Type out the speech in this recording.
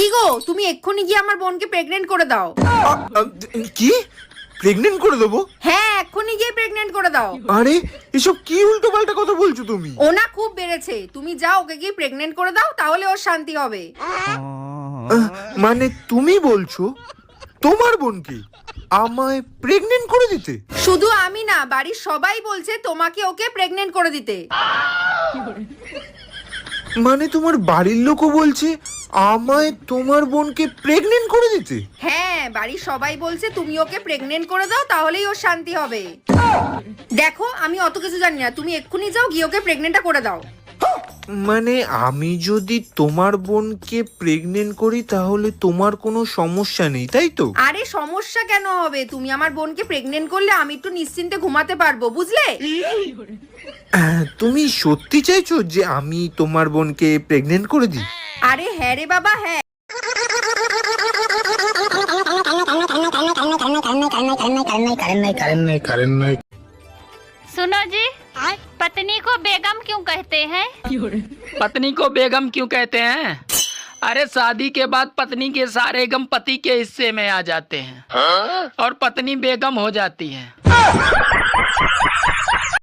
কি গো, তুমি এক্ষুনি গিয়ে আমার বোনকে প্রেগনেন্ট করে দাও। কি প্রেগনেন্ট করে দেবো? হ্যাঁ, এক্ষুনি গিয়ে প্রেগনেন্ট করে দাও। আরে এসব কি উল্টো পাল্টা কথা বলছো তুমি? ও না খুব বেড়েছে, তুমি যাও ওকে গিয়ে প্রেগনেন্ট করে দাও, তাহলে ওর শান্তি হবে। মানে তুমি বলছো তোমার বোনকে আমায় প্রেগনেন্ট করে দিতে? শুধু আমি না, বাড়ির সবাই বলছে তোমাকে ওকে প্রেগনেন্ট করে দিতে। মানে তোমার বাড়ির লোকও বলছে আমায় তোমার বোনকে প্রেগনেন্ট করে দিতে? হ্যাঁ, বাড়ির সবাই বলছে তুমি ওকে প্রেগনেন্ট করে দাও, তাহলেই ওর শান্তি হবে। দেখো, আমি অত কিছু জানি না, তুমি এক্ষুনি যাও গিয়ে ওকে প্রেগনেন্টটা করে দাও। মানে আমি যদি তোমার বোনকে প্রেগনেন্ট করি তাহলে তোমার কোনো সমস্যা নেই, তাই তো? আরে সমস্যা কেন হবে, তুমি আমার বোনকে প্রেগনেন্ট করলে আমি একটু নিশ্চিন্তে ঘুমাতে পারবো, বুঝলে? তুমি সত্যি চাইছো যে আমি তোমার বোনকে প্রেগনেন্ট করে দিই? আরে হ্যাঁ রে বাবা, হ্যাঁ। सुनो जी, पत्नी को बेगम क्यों कहते हैं? पत्नी को बेगम क्यों कहते हैं? अरे शादी के बाद पत्नी के सारे गम पति के हिस्से में आ जाते हैं और पत्नी बेगम हो जाती है।